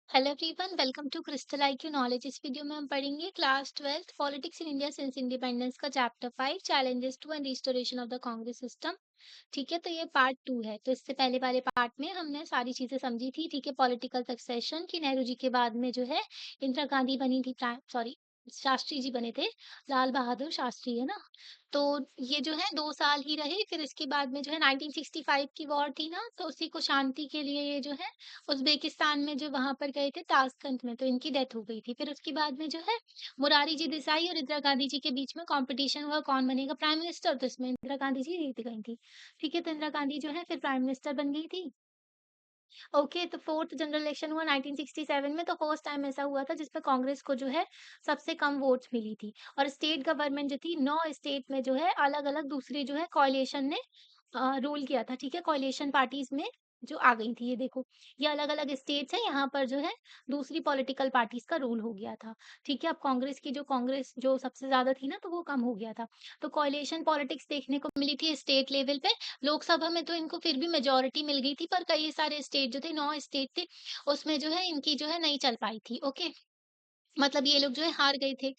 Hello everyone, welcome to Crystal IQ Knowledge. इस video में हम पढ़ेंगे class 12 politics in India since independence का chapter 5 challenges to and restoration of the Congress system. ठीक है, तो ये पार्ट 2 है। तो इससे पहले वाले पार्ट में हमने सारी चीजें समझी थी। ठीक है, पॉलिटिकल सक्सेशन कि नेहरू जी के बाद में जो है इंदिरा गांधी बनी थी, सॉरी शास्त्री जी बने थे, लाल बहादुर शास्त्री, है ना। तो ये जो है 2 साल ही रहे, फिर इसके बाद में जो है 1965 की वॉर थी ना, तो उसी को शांति के लिए ये जो है उज़्बेकिस्तान में जो वहाँ पर गए थे ताशकंद में, तो इनकी डेथ हो गई थी। फिर उसके बाद में जो है मोरारजी जी देसाई और इंदिरा गांधी जी के बीच में कॉम्पिटिशन हुआ कौन बनेगा प्राइम मिनिस्टर, तो इसमें इंदिरा गांधी जी जीत गई थी। ठीक है, तो इंदिरा गांधी जो है फिर प्राइम मिनिस्टर बन गई थी। ओके, तो 4th जनरल इलेक्शन हुआ 1967 में, तो फर्स्ट टाइम ऐसा हुआ था जिसपे कांग्रेस को जो है सबसे कम वोट्स मिली थी। और स्टेट गवर्नमेंट जो थी 9 स्टेट में जो है अलग-अलग दूसरी जो है कोalition ने रूल किया था। ठीक है, कोalition पार्टीज़ में जो आ गई थी, ये देखो, ये अलग-अलग स्टेट्स हैं, यहाँ पर जो है दूसरी पॉलिटिकल पार्टीज़ का रूल हो गया था। ठीक है, अब कांग्रेस जो सबसे ज़्यादा थी ना, तो वो कम हो गया था। तो कोalition पॉलिटिक्स देखने को मिली थी स्टेट लेवल पे। लोकसभा में तो इनको फिर भी मेजॉरिटी मिल गई थी, पर कई सारे स्टेट जो थे 9 स्टेट थे, उसमें जो है इनकी जो है नहीं चल पाई थी। ओके, मतलब ये लोग जो है हार गए थे।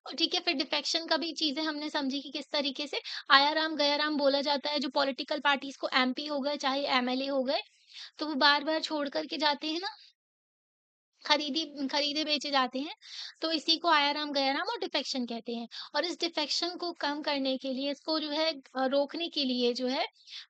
और ठीक है, फिर डिफेक्शन का भी चीज़ें हमने समझी कि किस तरीके से आया राम गया राम बोला जाता है। जो पॉलिटिकल पार्टीज़ को एमपी हो गए, चाहे एमएलए हो गए, तो वो बार-बार छोड़ कर के जाते हैं ना, खरीदे बेचे जाते हैं, तो इसी को आया राम गया राम और डिफेक्शन कहते हैं। और इस डिफेक्शन को कम करने के लिए, इसको जो है रोकने के लिए जो है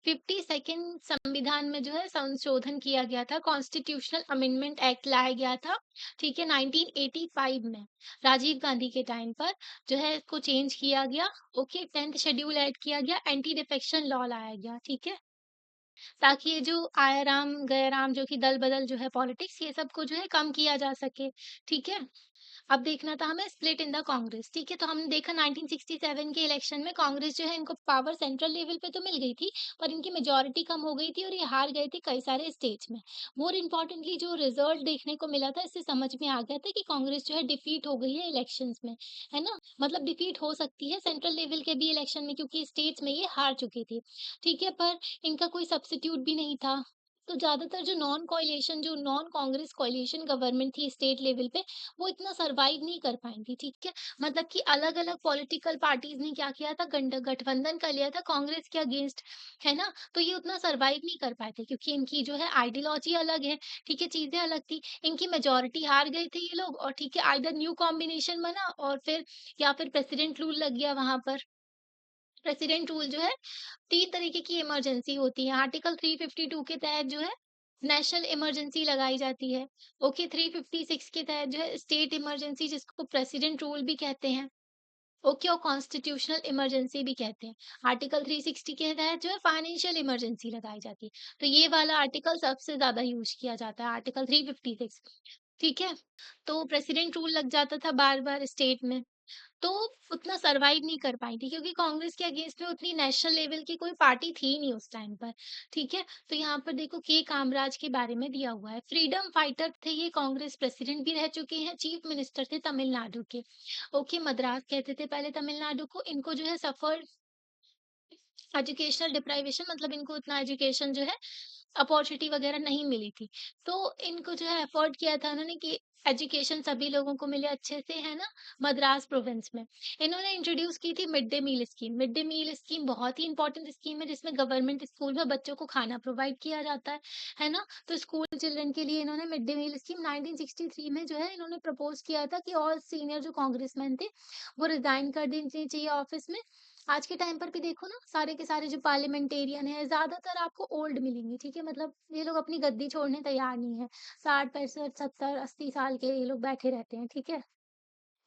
52nd संविधान में जो है संशोधन किया गया था, कॉन्स्टिट्यूशनल अमेंडमेंट एक्ट लाया गया था। ठीक है, 1985 में राजीव गांधी के टाइम पर जो है इसको चेंज किया गया। ओके, 10th शेड्यूल ऐड किया गया, एंटी डिफेक्शन लॉ लाया गया। ठीक है, ताकि ये जो आया राम गया राम जो कि दल-बदल जो है पॉलिटिक्स, ये सब को जो है कम किया जा सके। ठीक है? अब देखना था हमें स्प्लिट इन द कांग्रेस। ठीक है, तो हमने देखा 1967 के इलेक्शन में कांग्रेस जो है इनको पावर सेंट्रल लेवल पे तो मिल गई थी, पर इनकी मेजॉरिटी कम हो गई थी और ये हार गए थे कई सारे स्टेट्स में। मोर इम्पोर्टेंटली जो रिजल्ट देखने को मिला था, इससे समझ में आ गया था कि कांग्रेस जो है डिफीट हो गई है इलेक्शंस में, है ना। मतलब डिफीट हो सकती है सेंट्रल लेवल के भी इलेक्शन में, क्योंकि स्टेट्स में ये हार चुकी थी। ठीक है, पर इनका कोई सब्स्टिट्यूट भी नहीं था। तो ज्यादातर जो नॉन कांग्रेस कोalition गवर्नमेंट थी स्टेट लेवल पे, वो इतना सर्वाइव नहीं कर पाई थी। ठीक है, मतलब कि अलग अलग पॉलिटिकल पार्टीज ने क्या किया था, गठबंधन कर लिया था कांग्रेस के अगेंस्ट, है ना। तो ये उतना सर्वाइव नहीं कर पाए थे, क्योंकि इनकी जो है आइडियोलॉजी अलग है। ठीक है, चीजें अलग थी, इनकी मेजोरिटी हार गए थे ये लोग। और ठीक है, आइदर न्यू कॉम्बिनेशन बना और फिर या फिर प्रेसिडेंट रूल लग गया वहां पर। प्रेसिडेंट रूल जो है 3 तरीके की इमरजेंसी होती है। आर्टिकल 352 के तहत जो है नेशनल इमरजेंसी लगाई जाती है। ओके, 356 के तहत जो है स्टेट इमरजेंसी, जिसको प्रेसिडेंट रूल भी कहते हैं। ओके, और कॉन्स्टिट्यूशनल इमरजेंसी भी कहते हैं। आर्टिकल 360 के तहत जो है फाइनेंशियल इमरजेंसी लगाई जाती है। तो ये वाला आर्टिकल सबसे ज्यादा यूज किया जाता है, आर्टिकल 356। ठीक है, तो प्रेसिडेंट रूल लग जाता था बार बार स्टेट में, तो उतना सर्वाइव नहीं कर पाई थी, क्योंकि कांग्रेस के अगेंस्ट में उतनी नेशनल लेवल की कोई पार्टी थी नहीं उस टाइम पर। ठीक है, तो यहाँ पर देखो के कामराज के बारे में दिया हुआ है। फ्रीडम फाइटर थे ये, कांग्रेस प्रेसिडेंट भी रह चुके हैं, चीफ मिनिस्टर थे तमिलनाडु के। ओके, मद्रास कहते थे पहले तमिलनाडु को। इनको जो है सफर एजुकेशनल डिप्राइवेशन, मतलब इनको उतना एजुकेशन जो है अपॉर्चुनिटी वगैरह नहीं मिली थी। तो इनको जो है अफोर्ड किया था उन्होंने कि एजुकेशन सभी लोगों को मिले अच्छे से, है ना, मद्रास प्रोविंस में। इन्होंने इंट्रोड्यूस की थी mid day meal scheme. Mid day meal scheme बहुत ही इंपॉर्टेंट स्कीम है, जिसमें गवर्नमेंट स्कूल में बच्चों को खाना प्रोवाइड किया जाता है ना। तो स्कूल चिल्ड्रन के लिए इन्होंने मिड डे मील स्कीम 1963 में जो है इन्होंने प्रपोज किया था कि ऑल सीनियर जो कांग्रेसमैन थे वो रिजाइन कर देनी चाहिए ऑफिस में। आज के टाइम पर भी देखो ना, सारे के सारे जो पार्लियामेंटेरियन है ज्यादातर आपको ओल्ड मिलेंगे। ठीक है, मतलब ये लोग अपनी गद्दी छोड़ने तैयार नहीं है। 60 65 70 80 साल के ये लोग बैठे रहते हैं। ठीक है,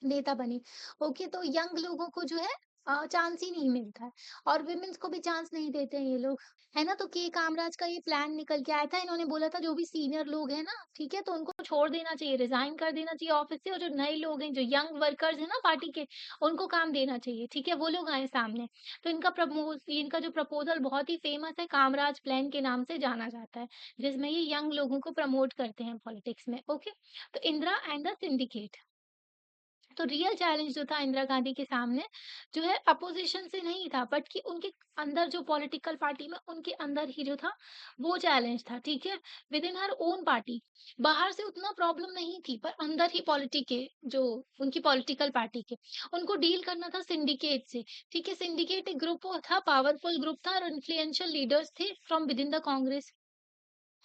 नेता बने। ओके, तो यंग लोगों को जो है चांस ही नहीं मिलता है, और वुमेन्स को भी चांस नहीं देते हैं ये लोग, है ना। तो के कामराज का ये प्लान निकल के आया था। इन्होंने बोला था जो भी सीनियर लोग हैं ना, ठीक है, तो उनको छोड़ देना चाहिए, रिजाइन कर देना चाहिए ऑफिस से, और जो नए लोग हैं, जो यंग वर्कर्स हैं ना पार्टी के, उनको काम देना चाहिए। ठीक है, वो लोग आए सामने। तो इनका जो प्रपोजल बहुत ही फेमस है, कामराज प्लान के नाम से जाना जाता है, जिसमें ये यंग लोगों को प्रमोट करते हैं पॉलिटिक्स में। ओके, तो इंदिरा एंड द सिंडिकेट। तो रियल चैलेंज जो था इंदिरा गांधी के सामने जो है अपोजिशन से नहीं था, बट कि उनके अंदर जो पॉलिटिकल पार्टी में उनके अंदर ही जो था वो चैलेंज था, ठीक है। With in her own party, बाहर से उतना प्रॉब्लम नहीं थी, पर अंदर ही पॉलिटी के जो उनकी पॉलिटिकल पार्टी के उनको डील करना था सिंडिकेट से, ठीक है। सिंडिकेट एक ग्रुप था, पावरफुल ग्रुप था और इन्फ्लुएंशियल लीडर्स थे from with in the Congress.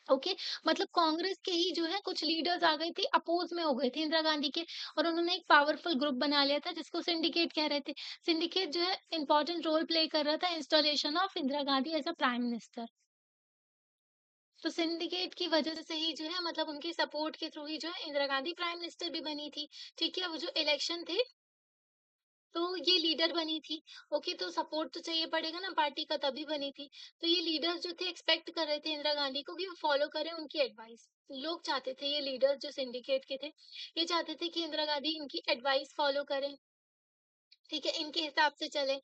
Okay, मतलब कांग्रेस के ही जो है कुछ लीडर्स आ गए थे, अपोज में हो गए थे इंदिरा गांधी के, और उन्होंने एक पावरफुल ग्रुप बना लिया था जिसको सिंडिकेट कह रहे थे। सिंडिकेट जो है इंपॉर्टेंट रोल प्ले कर रहा था installation of Indira Gandhi as a prime minister. तो सिंडिकेट की वजह से ही जो है, मतलब उनके सपोर्ट के थ्रू ही जो है इंदिरा गांधी प्राइम मिनिस्टर भी बनी थी, ठीक है। वो जो इलेक्शन थे तो ये लीडर बनी थी। ओके, तो सपोर्ट तो चाहिए पड़ेगा ना पार्टी का, तभी बनी थी। तो ये लीडर्स जो थे एक्सपेक्ट कर रहे थे इंदिरा गांधी को कि वो फॉलो करें उनकी एडवाइस। लोग चाहते थे, ये लीडर्स जो सिंडिकेट के थे, ये चाहते थे कि इंदिरा गांधी इनकी एडवाइस फॉलो करें, ठीक है, इनके हिसाब से चले।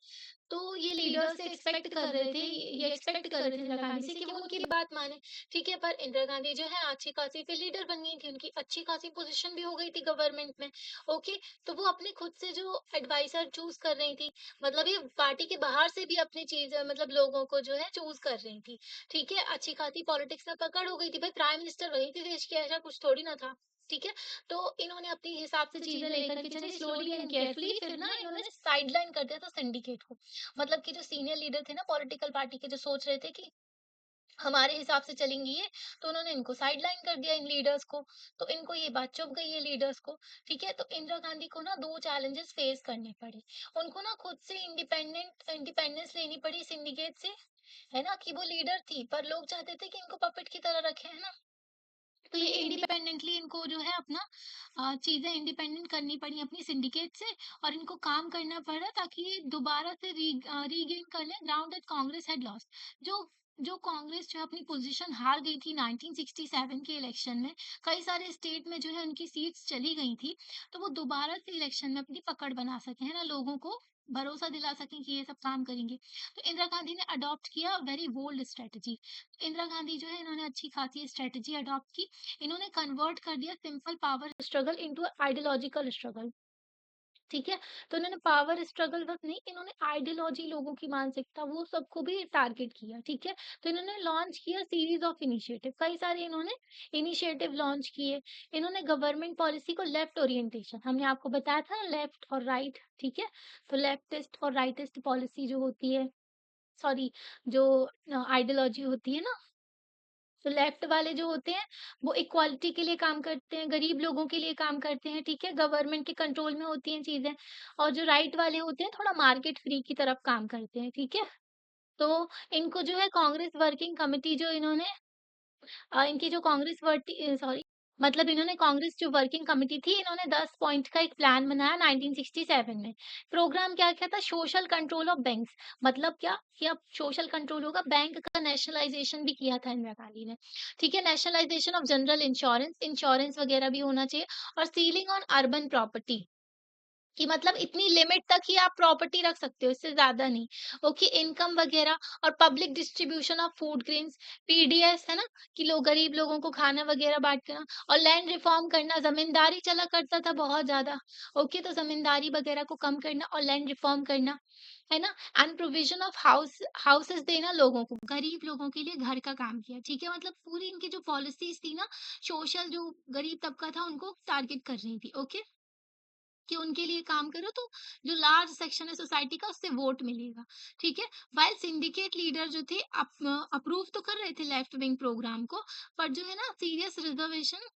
तो ये लीडर्स से एक्सपेक्ट कर रहे थे, ये एक्सपेक्ट कर रहे थे इंदिरा गांधी से कि वो उनकी बात माने, ठीक है। पर इंदिरा गांधी जो है अच्छी खासी फिर लीडर बन गई थी, उनकी अच्छी खासी पोजीशन भी हो गई थी गवर्नमेंट में। ओके, तो वो अपने खुद से जो एडवाइजर चूज कर रही थी, मतलब ये पार्टी के बाहर से भी अपनी चीज मतलब लोगों को जो है चूज कर रही थी, ठीक है। अच्छी खासी पॉलिटिक्स में पकड़ हो गई थी, भाई प्राइम मिनिस्टर वही थी देश की, ऐसा कुछ थोड़ी ना था, ठीक है। तो इन्होंने अपने हिसाब से चीजें लेकर के चली स्लोली एंड केयरफुली, फिर ना इन्होंने साइडलाइन कर दिया था सिंडिकेट को। मतलब कि जो सीनियर लीडर थे ना पॉलिटिकल पार्टी के, जो सोच रहे थे कि हमारे हिसाब से चलेंगी ये, तो उन्होंने इनको साइडलाइन कर दिया इन लीडर्स को। तो इनको ये बात चुभ गई है लीडर्स को, ठीक है। तो इंदिरा गांधी को ना दो चैलेंजेस फेस करने पड़े। उनको ना खुद से इंडिपेंडेंस लेनी पड़ी सिंडिकेट से, है ना, कि वो लीडर थी पर लोग चाहते थे कि इनको पपेट की तरह रखे, है ना। तो ये इंडिपेंडेंटली इनको जो है अपना चीजें इंडिपेंडेंट करनी पड़ी अपनी सिंडिकेट से, और इनको काम करना पड़ा ताकि ये दोबारा से रीगेन कर ले ground that Congress had lost. जो जो कांग्रेस जो है अपनी पोजीशन हार गई थी 1967 के इलेक्शन में, कई सारे स्टेट में जो है उनकी सीट्स चली गई थी, तो वो दोबारा से इलेक्शन में अपनी पकड़ बना सके, है ना, लोगों को भरोसा दिला सकें कि ये सब काम करेंगे। तो इंदिरा गांधी ने अडॉप्ट किया very bold strategy. Indira Gandhi जो है इन्होंने अच्छी खासी स्ट्रेटजी अडॉप्ट की। इन्होंने कन्वर्ट कर दिया simple power struggle into ideological struggle, ठीक है। तो इन्होंने पावर स्ट्रगल बस नहीं, इन्होंने आइडियोलॉजी, लोगों की मानसिकता, वो सबको भी टारगेट किया, ठीक है। तो इन्होंने लॉन्च किया सीरीज ऑफ इनिशिएटिव, कई सारे इन्होंने इनिशिएटिव लॉन्च किए। इन्होंने गवर्नमेंट पॉलिसी को लेफ्ट ओरिएंटेशन, हमने आपको बताया था ना, लेफ्ट और राइट, ठीक है। तो लेफ्टिस्ट और राइटिस्ट पॉलिसी जो होती है, सॉरी, जो आइडियोलॉजी होती है ना, तो लेफ्ट वाले जो होते हैं वो इक्वालिटी के लिए काम करते हैं, गरीब लोगों के लिए काम करते हैं, ठीक है, गवर्नमेंट के कंट्रोल में होती हैं चीजें। और जो राइट वाले होते हैं थोड़ा मार्केट फ्री की तरफ काम करते हैं, ठीक है। तो इनको जो है कांग्रेस वर्किंग कमेटी जो इन्होंने इनकी जो कांग्रेस वर्टी सॉरी, मतलब इन्होंने कांग्रेस जो वर्किंग कमेटी थी, इन्होंने 10 पॉइंट का एक प्लान बनाया 1967 में। प्रोग्राम क्या-क्या था? सोशल कंट्रोल ऑफ बैंक्स, मतलब क्या कि अब सोशल कंट्रोल होगा, बैंक का नेशनलाइजेशन भी किया था इंदिरा गांधी ने, ठीक है। Nationalisation of general insurance, insurance वगैरह भी होना चाहिए, और सीलिंग ऑन अर्बन प्रॉपर्टी, कि मतलब इतनी लिमिट तक ही आप प्रॉपर्टी रख सकते हो, इससे ज़्यादा नहीं। ओके, इनकम वगैरह और public distribution of food grains, PDS, है ना, कि लोग गरीब लोगों को खाना वगैरह बाँटना, और लैंड रिफॉर्म करना, ज़मींदारी चला करता था बहुत ज़्यादा। ओके, तो ज़मींदारी वगैरह को कम करना और लैंड रिफॉर्म करना, है ना। एंड प्रोविज़न ऑफ हाउसेस देना लोगों को, गरीब लोगों के लिए घर का काम किया, ठीक है। मतलब पूरी इनकी जो पॉलिसीज़ थी ना, सोशल जो गरीब तबका था उनको टारगेट कर रही थी। ओके। कि उनके लिए काम करो तो जो लार्ज सेक्शन है सोसाइटी का उससे वोट मिलेगा, ठीक है। व्हाइल सिंडिकेट लीडर जो थे अप्रूव तो कर रहे थे लेफ्ट विंग प्रोग्राम को, पर जो है ना सीरियस रिजर्वेशन,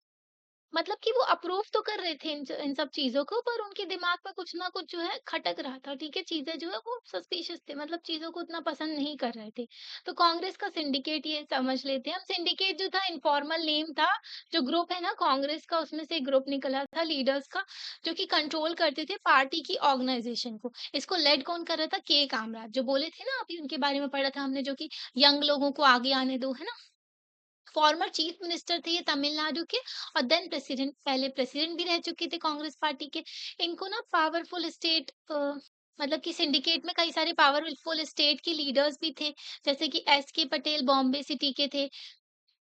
मतलब कि वो अप्रूव तो कर रहे थे इन सब चीज़ों को, पर उनके दिमाग में कुछ ना कुछ जो है खटक रहा था, ठीक है? चीज़ें जो है वो सस्पिशियस थे, मतलब चीज़ों को उतना पसंद नहीं कर रहे थे। तो कांग्रेस का सिंडिकेट ये समझ लेते हैं हम। सिंडिकेट जो था इन्फॉर्मल नेम था, जो ग्रुप है ना कांग्रेस का, उसमें से एक ग्रुप निकला था लीडर्स का, जो कि कंट्रोल करते थे पार्टी की ऑर्गेनाइजेशन को। इसको लेड कौन कर रहा था? के कामराज, जो बोले थे ना अभी उनके बारे में पढ़ा था हमने, जो कि यंग लोगों को आगे आने दो, है ना? फॉर्मर चीफ मिनिस्टर थे ये तमिलनाडु के, और देन प्रेसिडेंट, पहले प्रेसिडेंट भी रह चुके थे कांग्रेस पार्टी के। इनको ना पावरफुल स्टेट मतलब कि सिंडिकेट में कई सारे पावरफुल स्टेट के लीडर्स भी थे, जैसे कि एस के पटेल बॉम्बे सिटी के थे।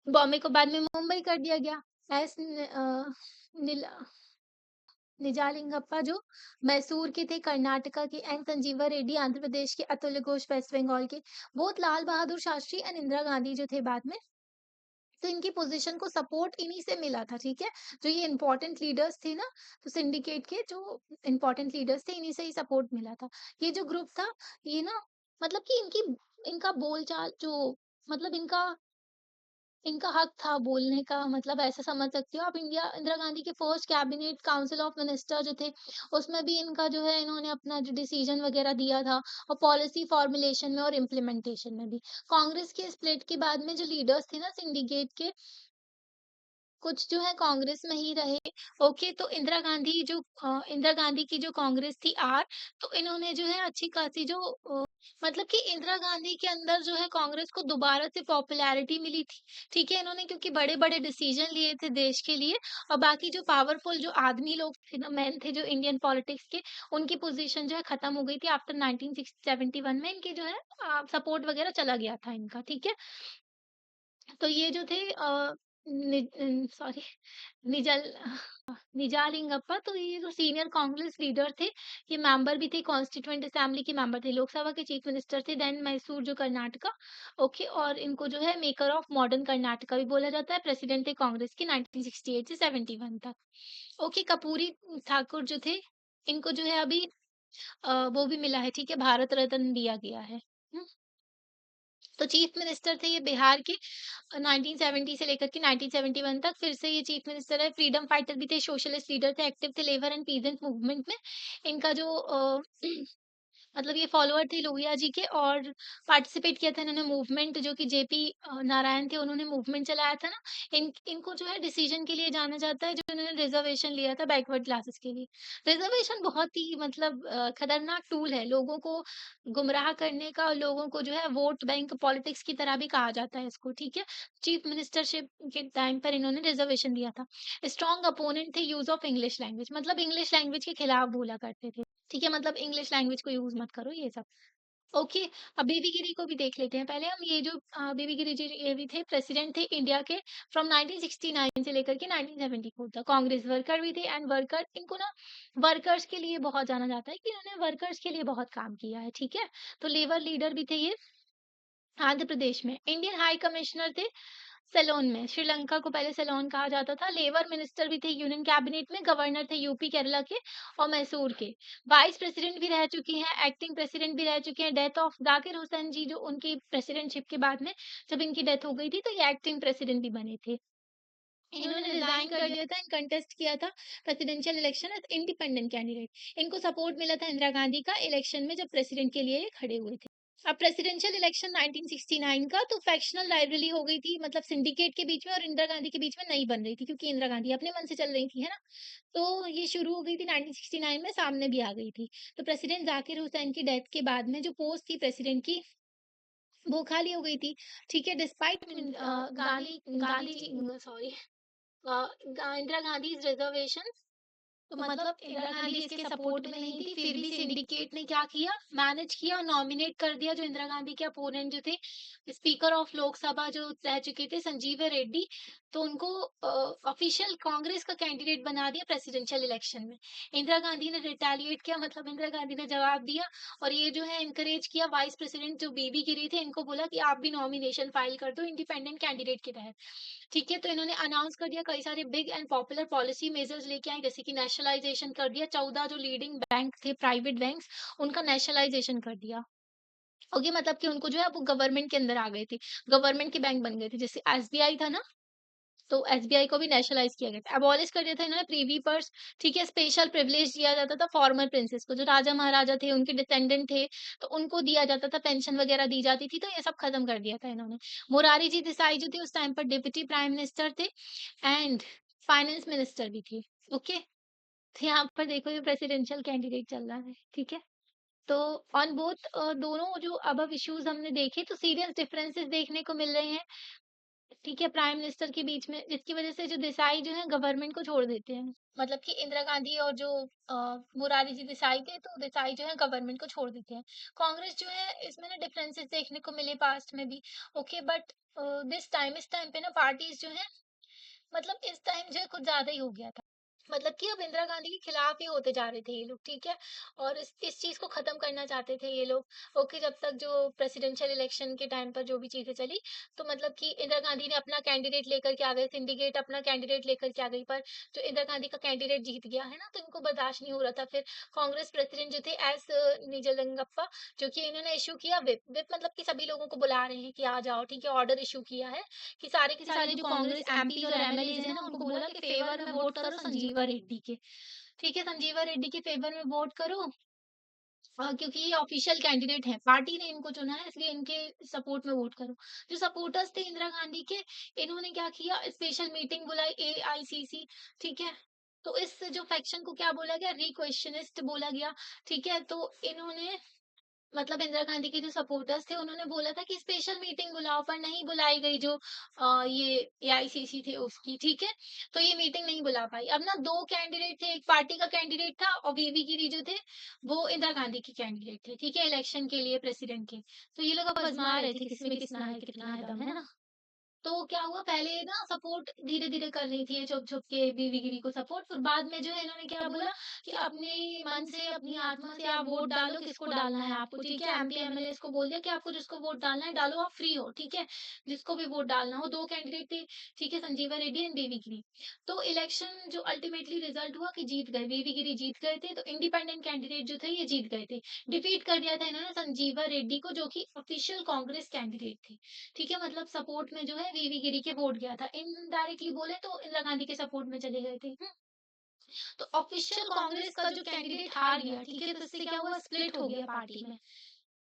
बॉम्बे को बाद में मुंबई कर दिया गया। एस निजालिंगप्पा जो मैसूर के थे, कर्नाटका के, एंड संजीवा रेड्डी आंध्र प्रदेश के, अतुल्य घोष वेस्ट बंगाल के, बोथ लाल बहादुर शास्त्री एंड इंदिरा गांधी जो थे बाद में, तो इनकी पोजीशन को सपोर्ट इन्हीं से मिला था, ठीक है? जो ये इम्पोर्टेंट लीडर्स थे ना, तो सिंडिकेट के जो इम्पोर्टेंट लीडर्स थे, इन्हीं से ही सपोर्ट मिला था। ये जो ग्रुप था, ये ना मतलब कि इनकी इनका बोलचाल जो मतलब इनका हक था बोलने का, मतलब ऐसा समझ सकते हो आप। इंदिरा गांधी के first cabinet council of minister जो थे, उसमें भी इनका जो है इन्होंने अपना जो डिसीजन वगैरह दिया था, और पॉलिसी फॉर्मुलेशन में और इम्प्लीमेंटेशन में भी। कांग्रेस के स्प्लिट के बाद में जो लीडर्स थे ना सिंडिकेट के, कुछ जो है कांग्रेस में ही रहे। ओके, तो इंदिरा गांधी की जो कांग्रेस थी आर, तो इन्होंने जो है अच्छी खासी जो मतलब कि इंदिरा गांधी के अंदर जो है कांग्रेस को दोबारा से पॉपुलैरिटी मिली थी, ठीक है? इन्होंने क्योंकि बड़े बड़े डिसीजन लिए थे देश के लिए, और बाकी जो पावरफुल जो आदमी लोग थे ना, मैन थे जो इंडियन पॉलिटिक्स के, उनकी पोजीशन जो है खत्म हो गई थी आफ्टर 1971 में। इनके जो है सपोर्ट वगैरह चला गया था इनका, ठीक है? तो ये जो थे सॉरी, निजल निजालिंगप्पा, तो ये जो सीनियर कांग्रेस लीडर थे, ये मेंबर भी थे, कॉन्स्टिट्यूएंट असेंबली के मेंबर थे, लोकसभा के चीफ मिनिस्टर थे, देन मैसूर जो कर्नाटका। ओके, और इनको जो है मेकर ऑफ मॉडर्न कर्नाटका भी बोला जाता है। प्रेसिडेंट थे कांग्रेस के 1968 से 71 तक। ओके, कपूरी ठाकुर जो थे, इनको जो है अभी वो भी मिला है, ठीक है? भारत रत्न दिया गया है। तो चीफ मिनिस्टर थे ये बिहार के 1970 से लेकर के 1971 तक। फिर से ये चीफ मिनिस्टर है, फ्रीडम फाइटर भी थे, सोशलिस्ट लीडर थे, एक्टिव थे लेबर एंड पीजेंट मूवमेंट में। इनका जो मतलब ये फॉलोअर थे लोहिया जी के, और पार्टिसिपेट किया था इन्होंने मूवमेंट, जो कि जेपी नारायण थे, उन्होंने मूवमेंट चलाया था ना। इनको जो है डिसीजन के लिए जाना जाता है, जो इन्होंने रिजर्वेशन लिया था बैकवर्ड क्लासेस के लिए। रिजर्वेशन बहुत ही मतलब खतरनाक टूल है लोगों को गुमराह करने का, और लोगों को जो है वोट बैंक पॉलिटिक्स की तरह भी कहा जाता है इसको, ठीक है? चीफ मिनिस्टरशिप के टाइम पर इन्होंने रिजर्वेशन दिया था। स्ट्रॉन्ग अपोनेंट थे यूज ऑफ इंग्लिश लैंग्वेज, मतलब इंग्लिश लैंग्वेज के खिलाफ बोला करते थे, ठीक है? मतलब इंग्लिश लैंग्वेज को यूज मत करो, ये सब। ओके, अब बेबी गिरी को भी देख लेते हैं। पहले हम ये जो बेबी गिरी जी, ये भी थे, प्रेसिडेंट थे इंडिया के फ्रॉम 1969 से लेकर के 1974 तक। कांग्रेस वर्कर भी थे, एंड वर्कर इनको ना वर्कर्स के लिए बहुत जाना जाता है कि इन्होंने वर्कर्स के लिए बहुत काम किया है, ठीक है? तो लेबर लीडर भी थे ये। आंध्र प्रदेश में इंडियन हाई कमिश्नर थे, सेलोन में। श्रीलंका को पहले सेलोन कहा जाता था। लेबर मिनिस्टर भी थे यूनियन कैबिनेट में। गवर्नर थे यूपी, केरला के और मैसूर के। वाइस प्रेसिडेंट भी रह चुकी हैं, एक्टिंग प्रेसिडेंट भी रह चुके हैं। डेथ ऑफ जाकिर हुसैन जी, जो उनकी प्रेसिडेंटशिप के बाद में जब इनकी डेथ हो गई थी, तो ये एक्टिंग प्रेसिडेंट भी बने थे। इन्होंने रिजाइन कर दिया था एंड कंटेस्ट किया था presidential election as independent candidate. इनको सपोर्ट मिला था इंदिरा गांधी का इलेक्शन में, जब प्रेसिडेंट के लिए ये खड़े हुए थे। अब प्रेसिडेंशियल इलेक्शन 1969 का, तो फैक्शनल राइवलरी हो गई थी, मतलब सिंडिकेट के बीच में और इंदिरा गांधी के बीच में नहीं बन रही थी, क्योंकि इंदिरा गांधी अपने मन से चल रही थी, है ना? तो ये शुरू हो गई थी 1969 में, सामने भी आ गई थी। तो प्रेसिडेंट जाकिर हुसैन की डेथ के बाद में जो पोस्ट थी प्रेसिडेंट की, वो खाली हो गई थी, ठीक है? Despite Gandhi ji, sorry, Indira Gandhi reservation, तो मतलब इंदिरा गांधी इसके सपोर्ट में नहीं थी, फिर भी सिंडिकेट ने क्या किया, मैनेज किया और नॉमिनेट कर दिया जो इंदिरा गांधी के अपोनेंट जो थे, स्पीकर ऑफ लोकसभा जो रह चुके थे, संजीव रेड्डी। तो उनको ऑफिशियल कांग्रेस का कैंडिडेट बना दिया प्रेसिडेंशियल इलेक्शन में। इंदिरा गांधी ने रिटेलिएट किया, मतलब इंदिरा गांधी ने जवाब दिया, और ये जो है इनकरेज किया वाइस प्रेसिडेंट जो बीबी गिरी थे, इनको बोला कि आप भी नॉमिनेशन फाइल कर दो इंडिपेंडेंट कैंडिडेट के तहत, ठीक है? तो इन्होंने अनाउंस कर दिया, कई सारे big and popular policy measures लेके आए, जैसे कि नेशनलाइजेशन कर दिया, 14 जो लीडिंग बैंक थे प्राइवेट बैंक्स, उनका नेशनलाइजेशन कर दिया। ओके, मतलब कि उनको जो है वो गवर्नमेंट के अंदर आ गए थे, गवर्नमेंट के बैंक बन गए थे, जैसे एसबीआई था ना, तो एसबीआई को भी नेशनलाइज किया गया था। अबॉलिश कर दिया था इन्होंने प्रीवी पर्स, ठीक है? स्पेशल प्रिविलेज दिया जाता था फॉर्मर प्रिंसेस को, जो राजा महाराजा थे, उनके डिसेंडेंट थे, तो उनको दिया जाता था, पेंशन वगैरह दी जाती थी, तो ये सब खत्म कर दिया था इन्होंने। मोरारी जी देसाई जो थे उस टाइम पर डिप्टी प्राइम मिनिस्टर थे, एंड फाइनेंस मिनिस्टर भी थे। ओके, तो यहाँ पर देखो ये प्रेसिडेंशियल कैंडिडेट चल रहा है, ठीक है? तो ऑन बोथ दोनों जो अब इश्यूज हमने देखे, तो सीरियस डिफरेंसेस देखने को मिल रहे हैं, ठीक है? प्राइम मिनिस्टर के बीच में, जिसकी वजह से जो देसाई जो है गवर्नमेंट को छोड़ देते हैं, मतलब कि इंदिरा गांधी और जो मोरारजी जी देसाई थे, तो देसाई जो है गवर्नमेंट को छोड़ देते हैं। कांग्रेस जो है इसमें ना डिफरेंसेस देखने को मिले पास्ट में भी। ओके, बट इस टाइम पे ना पार्टीज जो है, मतलब इस टाइम जो है कुछ ज्यादा ही हो गया था। मतलब कि अब इंदिरा गांधी के खिलाफ ही होते जा रहे थे ये लोग, ठीक है? और इस चीज़ को ख़त्म करना चाहते थे ये लोग। ओके, जब तक जो प्रेसिडेंशियल इलेक्शन के टाइम पर जो भी चीज़ें चली, तो मतलब कि इंदिरा गांधी ने अपना कैंडिडेट लेकर के आ गए, सिंडिकेट अपना कैंडिडेट लेकर के आ गई, पर जो इंदिरा गांधी का कैंडिडेट जीत गया, है ना? तो इनको बर्दाश्त नहीं हो रहा था। फिर कांग्रेस प्रेसिडेंट जो थे एस निजलिंगप्पा, जो कि इन्होंने इश्यू किया व्हिप। व्हिप मतलब कि सभी लोगों को बुला रहे हैं कि आ जाओ, ठीक है? ऑर्डर इश्यू किया है कि सारे के सारे जो कांग्रेस एमपीज़ और एमएलएज़ हैं ना, उनको बोला कि फेवर में वोट करो संजीवा रेड्डी के। ठीक है, संजीवा रेड्डी के फेवर में वोट करो, क्योंकि ये ऑफिशियल कैंडिडेट हैं, पार्टी ने इनको चुना है, इसलिए इनके सपोर्ट में वोट करो। जो सपोर्टर्स थे इंदिरा गांधी के, इन्होंने क्या किया, स्पेशल मीटिंग बुलाई एआईसीसी, ठीक है? तो इस जो फैक्शन को क्या बोला गया, रिक्वेशनिस्ट बोला गया, ठीक है? तो इन्होंने मतलब इंदिरा गांधी के जो सपोर्टर्स थे, उन्होंने बोला था कि स्पेशल मीटिंग बुलाओ, पर नहीं बुलाई गई, जो ये एआईसीसी थे उसकी, ठीक है? तो ये मीटिंग नहीं बुला पाई। अब ना 2 कैंडिडेट थे, एक पार्टी का कैंडिडेट था और वीवी गिरी जो थे, वो इंदिरा गांधी के कैंडिडेट थे, ठीक है? इलेक्शन के लिए प्रेसिडेंट के। तो ये लोग अब आज़मा रहे थे किसमें कितना है दम, है ना? तो क्या हुआ, पहले ना सपोर्ट धीरे-धीरे कर रही थी ये छुप-छुप के बीवी गिरी को सपोर्ट, फिर बाद में जो है इन्होंने क्या बोला कि अपने मन से, अपनी आत्मा से आप वोट डालो, किसको डालना है आपको, ठीक है? एमपी एमएलएज़ को बोल दिया कि आपको जिसको वोट डालना है डालो, आप फ्री हो, ठीक है? जिसको भी वोट डालना हो, 2 कैंडिडेट थे, ठीक है? संजीवा रेड्डी एंड बीवी गिरी। तो इलेक्शन जो अल्टीमेटली रिजल्ट हुआ कि जीत गए, बीवी गिरी जीत गए थे, तो इंडिपेंडेंट कैंडिडेट जो थे ये जीत गए थे। डिफीट कर दिया था इन्होंने संजीवा रेड्डी को, जो कि ऑफिशियल कांग्रेस कैंडिडेट थे। ठीक है, मतलब सपोर्ट में जो है वीवी गिरी के वोट गया था। इनडायरेक्टली बोले तो इंदिरा गांधी के सपोर्ट में चले गए थे। तो ऑफिशियल कांग्रेस का जो कैंडिडेट हार गया, ठीक है, तो इससे क्या हुआ, स्प्लिट हो गया पार्टी में।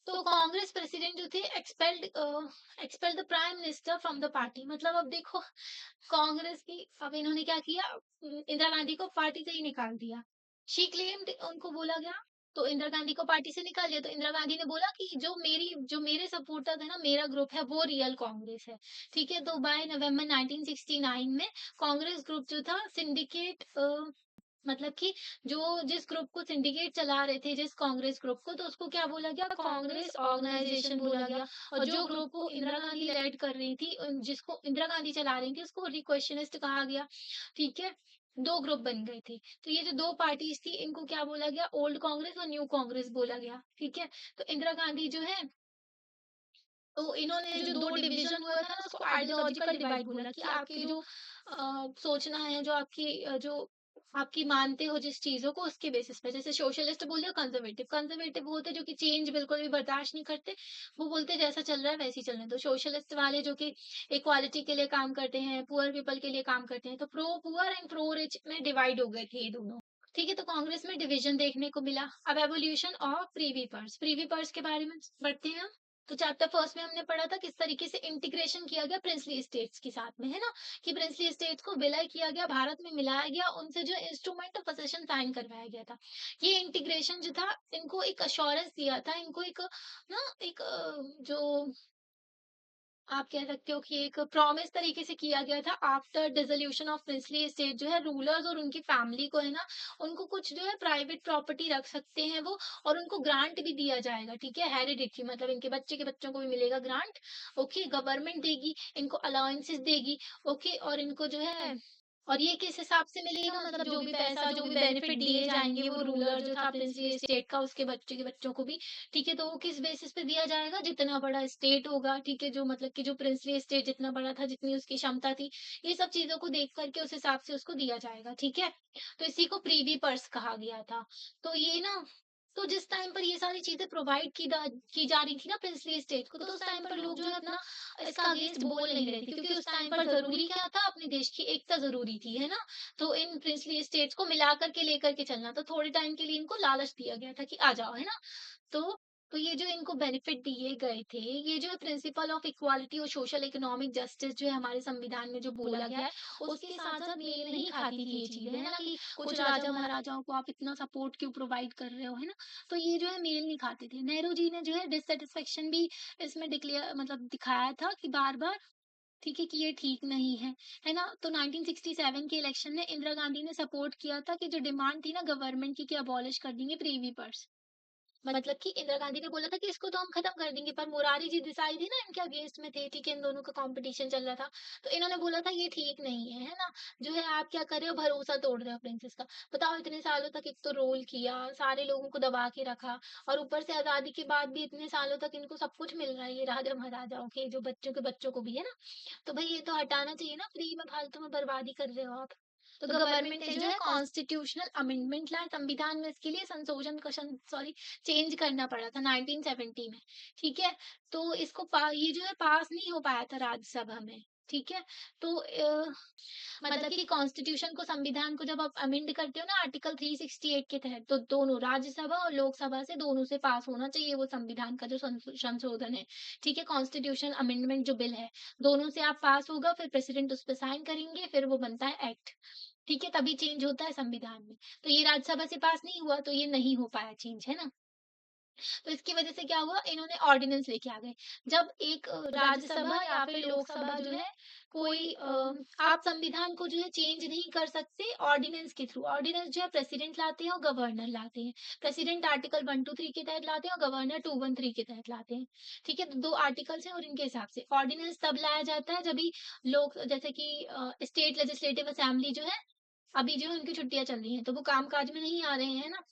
तो कांग्रेस प्रेसिडेंट जो थे expelled the prime minister from the party. मतलब अब देखो, कांग्रेस की अब इन्होंने क्या किया, इंदिरा गांधी को पार्टी से ही निकाल दिया। शी क्लेम्ड, उनको बोला गया, तो इंदिरा गांधी को पार्टी से निकाल दिया, तो इंदिरा गांधी ने बोला कि जो मेरे सपोर्टर है ना, मेरा ग्रुप है, वो रियल कांग्रेस है, ठीक है? तो बाय नवंबर 1969 में कांग्रेस ग्रुप जो था सिंडिकेट, मतलब कि जो जिस ग्रुप को सिंडिकेट चला रहे थे, जिस कांग्रेस ग्रुप को, तो उसको क्या बोला गया, कांग्रेस ऑर्गेनाइजेशन बोला गया। और जो ग्रुप को इंदिरा गांधी लीड कर रही थी, जिसको इंदिरा गांधी चला रही थी, उसको रिक्वेशनिस्ट कहा गया, ठीक है? 2 ग्रुप बन गए थे। तो ये जो 2 पार्टीज थी, इनको क्या बोला गया, ओल्ड कांग्रेस और न्यू कांग्रेस बोला गया, ठीक है? तो इंदिरा गांधी जो है, तो इन्होंने जो 2 डिवीज़न हुआ था ना, उसको आइडियोलॉजिकल डिवाइड बोला कि आपकी जो सोचना है, जो आपकी मानते हो जिस चीज़ों को, उसके बेसिस पे। जैसे सोशलिस्ट बोल दिया, कंज़र्वेटिव। कंज़र्वेटिव वो होते हैं जो कि चेंज बिल्कुल भी बर्दाश्त नहीं करते। वो बोलते हैं जैसा चल रहा है वैसे ही चलने दो। सोशलिस्ट वाले जो कि इक्वालिटी के लिए काम करते हैं, पुअर पीपल के लिए काम करते हैं। तो pro poor and pro rich में डिवाइड हो गए थे ये दोनों। ठीक है, तो कांग्रेस में डिवीज़न देखने को मिला। अब evolution of Privi purse. Privi purse के बारे में बढ़ते हैं हम। तो चैप्टर फर्स्ट में हमने पढ़ा था किस तरीके से इंटीग्रेशन किया गया प्रिंसली स्टेट्स के साथ में, है ना? कि प्रिंसली स्टेट्स को विलय किया गया, भारत में मिलाया गया, उनसे जो इंस्ट्रूमेंट ऑफ पोसेशन साइन करवाया गया था। ये इंटीग्रेशन जो था, इनको एक अश्योरेंस दिया था, इनको एक ना एक जो आप कह सकते हो कि एक प्रॉमिस तरीके से किया गया था। After dissolution of princely state जो है, रूलर्स और उनकी फैमिली को, है ना, उनको कुछ जो है प्राइवेट प्रॉपर्टी रख सकते हैं वो, और उनको ग्रांट भी दिया जाएगा, ठीक है? हेरिडिटरी, मतलब इनके बच्चे के बच्चों को भी मिलेगा ग्रांट। ओके, गवर्नमेंट देगी, इनको अलाउंसेस देगी। ओके, और इनको जो है, और ये किस हिसाब से मिलेगा, मतलब जो भी पैसा, जो भी बेनिफिट दिए जाएँगे वो रूलर जो था प्रिंसली स्टेट का, उसके बच्चे के बच्चों को भी, ठीक है? तो वो किस बेसिस पे दिया जाएगा, जितना बड़ा स्टेट होगा, ठीक है? जो मतलब कि जो प्रिंसली स्टेट जितना बड़ा था, जितनी उसकी क्षमता थी, ये सब चीज़ों को देख कर के उस हिसाब से उसको दिया जाएगा, ठीक है? तो इसी को प्रीवी पर्स कहा गया था। तो ये ना, तो जिस टाइम पर ये सारी चीज़ें प्रोवाइड की जा रही थी ना प्रिंसली स्टेट को, तो उस टाइम पर लोग जो है अपना इसका अगेंस्ट बोल नहीं रहे थे, क्योंकि उस टाइम पर ज़रूरी क्या था, अपने देश की एकता ज़रूरी थी, है ना? तो इन प्रिंसली स्टेट्स को मिला कर के लेकर के चलना, तो थोड़े टाइम के लिए इनको लालच दिया गया था कि आ जाओ, है ना? तो तो ये जो इनको बेनिफिट दिए गए थे, ये जो है प्रिंसिपल ऑफ इक्वालिटी और सोशल इकोनॉमिक जस्टिस जो है हमारे संविधान में जो बोला गया है, उसके साथ-साथ मेल नहीं खाती थी ये चीज़ें, है ना? कि कुछ राजा महाराजाओं को आप इतना सपोर्ट क्यों प्रोवाइड कर रहे हो, है ना? तो ये जो है मेल नहीं खाते थे। नेहरू जी ने जो है डिससैटिस्फैक्शन भी इसमें डिक्लेयर, मतलब दिखाया था कि बार-बार, ठीक है, कि ये ठीक नहीं है ना? तो 1967 के इलेक्शन में इंदिरा गांधी ने सपोर्ट किया था कि जो डिमांड थी ना गवर्नमेंट की कि अबॉलिश कर देंगे प्रीवी पर्स। मतलब कि इंदिरा गांधी ने बोला था कि इसको तो हम खत्म कर देंगे, पर मोरारजी जी देसाई थे ना इनके अगेंस्ट में थे, ठीक है, इन दोनों का कंपटीशन चल रहा था। तो इन्होंने बोला था ये ठीक नहीं है ना? जो है आप क्या कर रहे हो, भरोसा तोड़ रहे हो प्रिंसेस का। बताओ इतने सालों तक एक तो रोल किया, सारे लोगों को दबा के रखा, और ऊपर से आज़ादी के बाद भी इतने सालों तक इनको सब कुछ मिल रहा है, ये राजा-महाराजाओं के जो बच्चों के बच्चों को भी, है ना? तो भई ये तो हटाना चाहिए ना, फ्री में फालतू में बर्बादी कर रहे हो आप। तो गवर्नमेंट ने जो है कॉन्स्टिट्यूशनल अमेंडमेंट लाया संविधान में, इसके लिए संशोधन का सॉरी चेंज करना पड़ा था 1970 में, ठीक है? तो इसको ये जो है पास नहीं हो पाया था राज्यसभा में, ठीक है? तो मतलब कि कॉन्स्टिट्यूशन को, संविधान को जब आप अमेंड करते हो ना आर्टिकल 368 के तहत, तो दोनों राज्यसभा और लोकसभा से दोनों से पास होना चाहिए वो संविधान का जो संशोधन है, ठीक है? कॉन्स्टिट्यूशन अमेंडमेंट जो बिल है, दोनों से आप पास होगा, फिर प्रेसिडेंट उस पे साइन करेंगे, फिर वो बनता है एक्ट, ठीक है? तभी चेंज होता है संविधान में। तो ये राज्यसभा से पास नहीं हुआ, तो ये नहीं हो पाया चेंज, है ना? तो इसकी वजह से क्या हुआ, इन्होंने ऑर्डिनेंस लेके आ गए। जब एक राज्यसभा या फिर लोकसभा जो है कोई आप संविधान को जो है चेंज नहीं कर सकते ऑर्डिनेंस के थ्रू। ऑर्डिनेंस जो है प्रेसिडेंट लाते हैं और गवर्नर लाते हैं। प्रेसिडेंट आर्टिकल 123 के तहत लाते हैं और गवर्नर 213 के तहत लाते हैं। ठीक है? तो 2 आर्टिकल्स हैं और इनके हिसाब से ऑर्डिनेंस तब लाया जाता है जब भी लोग जैसे कि स्टेट लेजिस्लेटिव असेंबली जो है, अभी जो है उनकी छुट्टियाँ चल रही हैं, तो वो काम-काज में नहीं आ रहे हैं ना?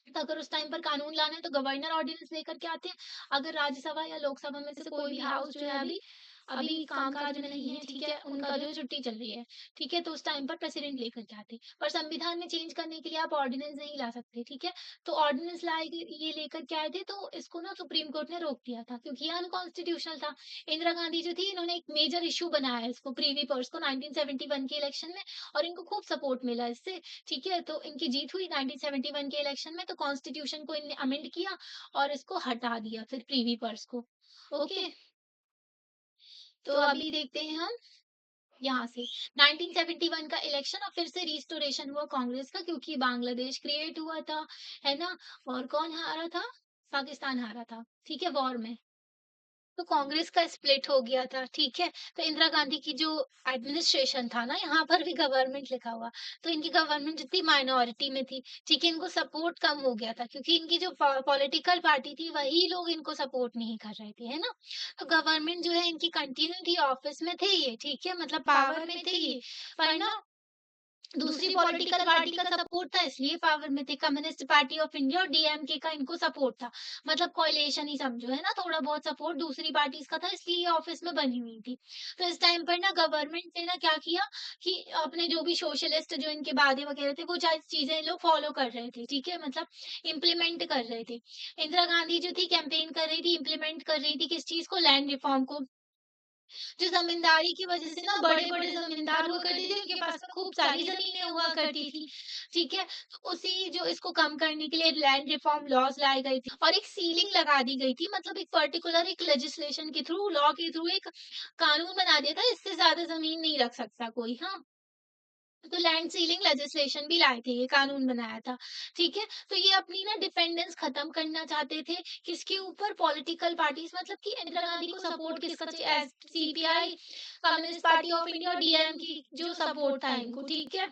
तो अगर उस टाइम पर कानून लाना है तो गवर्नर ऑर्डिनेंस लेकर के आते हैं। अगर राज्यसभा या लोकसभा में से कोई भी हाउस जो है अभी अभी कामकाज में नहीं है, ठीक है? उनका जो है छुट्टी चल रही है, ठीक है? तो उस टाइम पर प्रेसिडेंट लेकर के आते हैं। पर संविधान में चेंज करने के लिए आप ऑर्डिनेंस नहीं ला सकते, ठीक है? तो ऑर्डिनेंस लाए गए, ये लेकर के आए थे, तो इसको ना सुप्रीम कोर्ट ने रोक दिया था क्योंकि ये अनकॉन्स्टिट्यूशनल था। इंदिरा गांधी जो थी इन्होंने एक मेजर इश्यू बनाया इसको, प्रिवी पर्स को 1971 के इलेक्शन में, और इनको खूब सपोर्ट मिला इससे। ठीक है? तो इनकी जीत हुई 1971 के इलेक्शन में, तो कॉन्स्टिट्यूशन को इनने अमेंड किया और इसको हटा दिया फिर प्रीवी पर्स को। ओके, तो अभी देखते हैं हम यहाँ से 1971 का इलेक्शन, और फिर से रिस्टोरेशन हुआ कांग्रेस का क्योंकि बांग्लादेश क्रिएट हुआ था, है ना? और कौन हारा था? पाकिस्तान हारा था, ठीक है? वॉर में। तो कांग्रेस का स्प्लिट हो गया था, ठीक है? तो इंदिरा गांधी की जो एडमिनिस्ट्रेशन था ना, यहाँ पर भी गवर्नमेंट लिखा हुआ, तो इनकी गवर्नमेंट जितनी माइनॉरिटी में थी, ठीक है? इनको सपोर्ट कम हो गया था क्योंकि इनकी जो पॉलिटिकल पार्टी थी, वही लोग इनको सपोर्ट नहीं कर रहे थे, है ना? तो गवर्नमेंट जो है इनकी कंटिन्यू थी, ऑफिस में थे ये, ठीक है? मतलब पावर में थे ये, पर ना दूसरी पॉलिटिकल पार्टी का सपोर्ट था इसलिए पावर में थे। कम्युनिस्ट पार्टी ऑफ इंडिया और डीएमके का इनको सपोर्ट था। मतलब कोएलिशन ही समझो, है ना? थोड़ा बहुत सपोर्ट दूसरी पार्टीज का था इसलिए ये ऑफिस में बनी हुई थी। तो इस टाइम पर ना गवर्नमेंट ने ना क्या किया कि अपने जो भी सोशलिस्ट जो इनके वादे वगैरह थे वो चीजें लोग फॉलो कर रहे थे, ठीक है? मतलब इम्प्लीमेंट कर रहे थे। इंदिरा गांधी जो थी कैंपेन कर रही थी, इम्प्लीमेंट कर रही थी किस चीज को, लैंड रिफॉर्म को। जो ज़मींदारी की वज़ह से ना बड़े-बड़े ज़मींदार हुआ करते थे, उनके पास में खूब सारी ज़मीनें हुआ करती थी, ठीक है? तो उसी जो इसको कम करने के लिए लैंड रिफॉर्म लॉज़ लाई गई थी और एक सीलिंग लगा दी गई थी, मतलब एक पर्टिकुलर एक लेजिस्लेशन के थ्रू, लॉ के थ्रू एक कानून बना दिया था, इससे ज़्यादा ज़मीन नहीं रख सकता कोई, हाँ? तो लैंड सीलिंग लेजिस्लेशन भी लाए थे, ये कानून बनाया था, ठीक है? तो ये अपनी ना डिपेंडेंस खत्म करना चाहते थे, किसके ऊपर? पॉलिटिकल पार्टीज़, मतलब कि इंदिरा गांधी को सपोर्ट किसका चाहिए? S CPI, communist party of India और डीएम की जो सपोर्ट था इनको, ठीक है?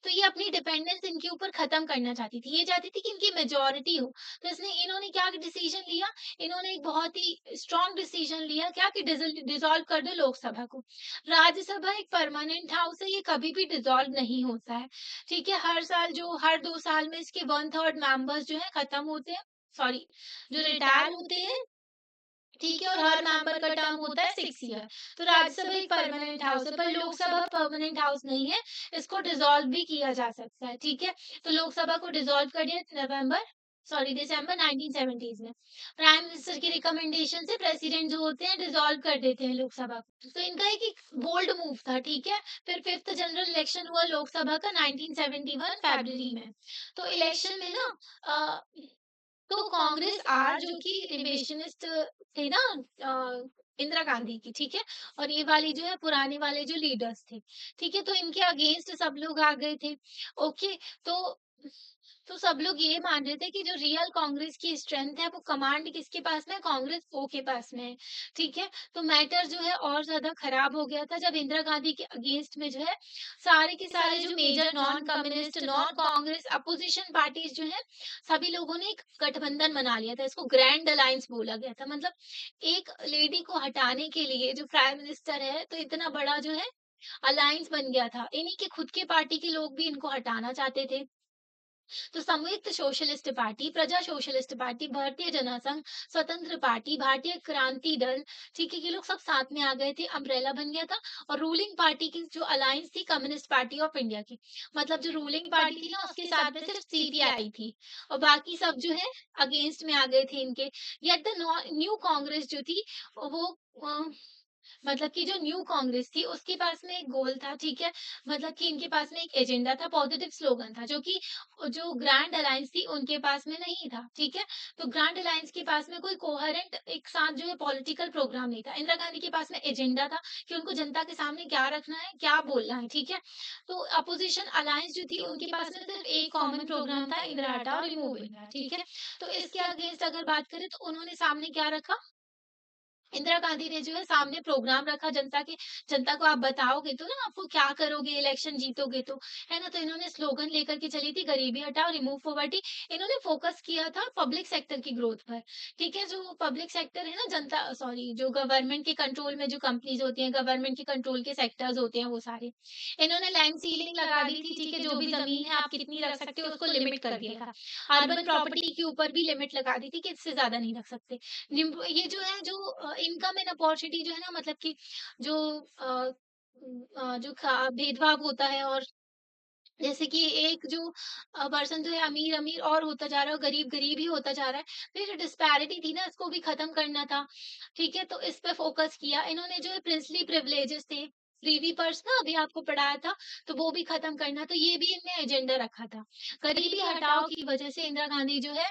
तो ये अपनी डिपेंडेंस इनके ऊपर खत्म करना चाहती थी। ये चाहती थी कि इनकी मेजॉरिटी हो। तो इन्होंने क्या डिसीजन लिया? इन्होंने एक बहुत ही स्ट्रॉन्ग डिसीजन लिया, क्या कि डिसॉल्व कर दो लोकसभा को। राज्यसभा एक परमानेंट हाउस है, ये कभी भी डिसॉल्व नहीं होता है। ठीक है? हर साल जो हर 2 साल में इसके 1/3 मेंबर्स जो है खत्म होते हैं, सॉरी, जो रिटायर होते हैं, ठीक है? और हर मेंबर का टर्म होता है 6 ईयर। तो राज्यसभा एक परमानेंट हाउस है, पर लोकसभा परमानेंट हाउस नहीं है, इसको डिसॉल्व भी किया जा सकता है, ठीक है? तो लोकसभा को डिसॉल्व कर दिया दिसंबर 1970s में। प्राइम मिनिस्टर की रिकमेंडेशन से प्रेसिडेंट जो होते हैं डिसॉल्व कर देते हैं लोकसभा को। तो इनका एक बोल्ड मूव था, ठीक है? फिर 5th जनरल इलेक्शन हुआ लोकसभा का 1971 फरवरी में। तो इलेक्शन में ना अ तो कांग्रेस आर जो कि रिविजनिस्ट थे ना, इंदिरा गांधी की, ठीक है? और ये वाली जो है पुराने वाले जो लीडर्स थे, ठीक है? तो इनके अगेंस्ट सब लोग आ गए थे। ओके, तो तो सब लोग ये मान रहे थे कि जो रियल कांग्रेस की स्ट्रेंथ है वो कमांड किसके पास में है? कांग्रेस ओ के पास में है, ठीक है? तो मैटर जो है और ज़्यादा खराब हो गया था जब इंदिरा गांधी के अगेंस्ट में जो है सारे के सारे जो major non communist, non Congress opposition parties जो है सभी लोगों ने एक गठबंधन बना लिया था। इसको ग्रैंड अलायंस बोला गया था। मतलब एक लेडी को हटाने के लिए जो प्राइम मिनिस्टर है तो इतना बड़ा जो है अलायंस बन गया था। इन्हीं के खुद के पार्टी के लोग भी इनको हटाना चाहते थे। तो संयुक्त सोशलिस्ट पार्टी, प्रजा सोशलिस्ट पार्टी, भारतीय जनसंघ, स्वतंत्र पार्टी, भारतीय क्रांति दल, ठीक है, ये लोग सब साथ में आ गए थे, अम्ब्रेला बन गया था। और रूलिंग पार्टी की जो अलायंस थी कम्युनिस्ट पार्टी ऑफ इंडिया की, मतलब जो रूलिंग पार्टी थी ना उसके साथ में सिर्फ सीपीआई थी और बाकी सब जो है अगेंस्ट में आ गए थे इनके। येट द न्यू कांग्रेस जो थी वो मतलब कि जो न्यू कांग्रेस थी उसके पास में एक गोल था, ठीक है? मतलब कि इनके पास में एक एजेंडा था, पॉजिटिव स्लोगन था, जो कि जो ग्रैंड अलायंस थी उनके पास में नहीं था, ठीक है? तो ग्रैंड अलायंस के पास में कोई कोहेरेंट एक साथ जो है पॉलिटिकल प्रोग्राम नहीं था। इंदिरा गांधी के पास में एजेंडा था कि उनको जनता के सामने क्या रखना है, क्या बोलना है, ठीक है? तो अपोजिशन अलायंस जो थी उनके पास में सिर्फ एक कॉमन प्रोग्राम था, इंदिरा हटाओ रिमूव इंदिरा, ठीक है? तो इसके अगेंस्ट अगर बात करें तो उन्होंने सामने क्या रखा? इंदिरा गांधी ने जो है सामने प्रोग्राम रखा जनता को आप बताओगे तो ना आपको क्या करोगे इलेक्शन जीतोगे तो, है ना? तो इन्होंने स्लोगन लेकर के चली थी गरीबी हटाओ रिमूव पॉवर्टी। इन्होंने फोकस किया था पब्लिक सेक्टर की ग्रोथ पर, ठीक है? जो पब्लिक सेक्टर है ना जनता सॉरी जो गवर्नमेंट के कंट्रोल में जो कंपनीज होती हैं गवर्नमेंट के कंट्रोल के सेक्टर्स होते हैं वो सारे, इन्होंने लैंड सीलिंग लगा दी थी, ठीक है? जो भी जमीन है आप कितनी रख सकते हो उसको लिमिट कर दिया था। अर्बन प्रॉपर्टी के ऊपर भी लिमिट लगा दी थी कि इससे ज्यादा नहीं रख सकते। ये जो है जो इनकम एंड अपॉर्चुनिटी जो है ना मतलब कि जो जो भेदभाव होता है और जैसे कि एक जो पर्सन जो है अमीर-अमीर और होता जा रहा है और गरीब-गरीब ही होता जा रहा है। तो ये जो डिस्पैरिटी थी ना इसको भी खत्म करना था, ठीक है? तो इस पे फोकस किया। इन्होंने जो है प्रिंसली प्रिविलेजेस थे, प्रिवी पर्स ना अभी आपको पढ़ाया था, तो वो भी खत्म करना, तो ये भी इनने एजेंडा रखा था। गरीबी हटाओ की वजह से इंदिरा गांधी जो है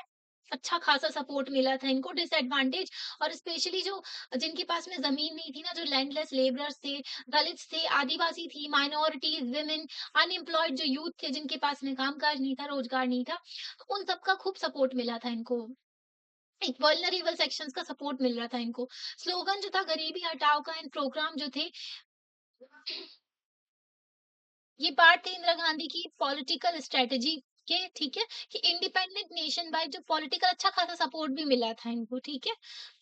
अच्छा खासा सपोर्ट मिला था इनको डिसएडवांटेज और स्पेशली जो जिनके पास में ज़मीन नहीं थी ना, जो लैंडलेस लेबरर्स थे, दलित्स थे, आदिवासी थी, माइनॉरिटीज़, वुमेन, अनएम्प्लॉयड जो यूथ थे जिनके पास में काम-काज नहीं था, रोज़गार नहीं था, तो उन सबका खूब सपोर्ट मिला था इनको। एक वल्नरेबल सेक्शंस का सपोर्ट मिल रहा था इनको। स्लोगन जो था गरीबी हटाओ का एंड प्रोग्राम जो थे ये पार्ट थे इंदिरा गांधी की पॉलिटिकल स्ट्रेटजी के, ठीक है? कि इंडिपेंडेंट नेशन बाय जो पॉलिटिकल अच्छा खासा सपोर्ट भी मिला था इनको, ठीक है?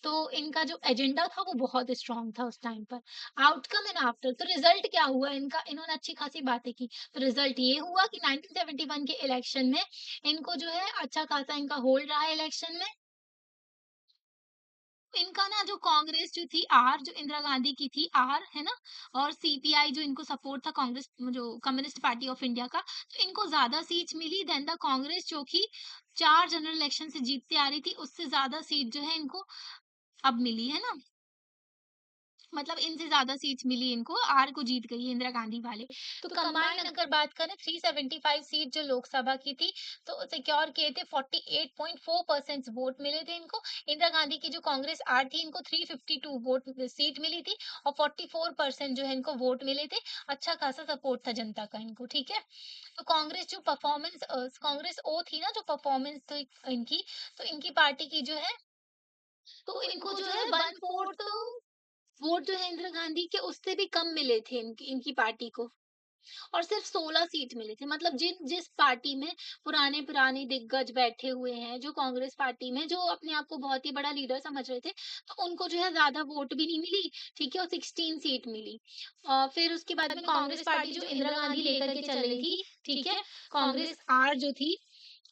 तो इनका जो एजेंडा था वो बहुत स्ट्रांग था उस टाइम पर। आउटकम एंड आफ्टर तो रिजल्ट क्या हुआ इनका, इन्होंने अच्छी खासी बातें की। तो रिजल्ट ये हुआ कि 1971 के इलेक्शन में इनको जो है अच्छा खासा इनका होल्ड रहा इलेक्शन में। इनका ना जो कांग्रेस जो थी आर जो इंदिरा गांधी की थी आर है ना, और सीपीआई जो इनको सपोर्ट था कांग्रेस जो कम्युनिस्ट पार्टी ऑफ इंडिया का, तो इनको ज्यादा सीट्स मिली देन द कांग्रेस जो कि 4 जनरल इलेक्शन से जीतती आ रही थी उससे ज्यादा सीट जो है इनको अब मिली है ना। मतलब इनसे ज़्यादा सीट्स मिली इनको, आर को जीत गई है इंदिरा गांधी वाले। तो कंबाइन अगर बात करें 375 सीट जो लोकसभा की थी, तो सिक्योर किए थे 48.4% वोट मिले थे इनको। इंदिरा गांधी की जो कांग्रेस आर थी इनको 352 वोट सीट मिली थी और 44% जो है इनको वोट मिले थे। अच्छा खासा सपोर्ट था जनता का इनको, ठीक है? तो कांग्रेस जो परफॉर्मेंस कांग्रेस ओ थी ना जो परफॉर्मेंस थी इनकी, तो इनकी पार्टी की जो है तो इनको जो है 1/4 वोट जो है इंदिरा गांधी के उससे भी कम मिले थे इनकी इनकी पार्टी को और सिर्फ 16 सीट मिले थे। मतलब जिस पार्टी में पुराने पुराने दिग्गज बैठे हुए हैं जो कांग्रेस पार्टी में जो अपने आप को बहुत ही बड़ा लीडर समझ रहे थे तो उनको जो है ज्यादा वोट भी नहीं मिली, ठीक है? और 16 सीट मिली। फिर उसके बाद में कांग्रेस पार्टी जो इंदिरा गांधी लेकर के चल रही थी, ठीक है? कांग्रेस आर जो थी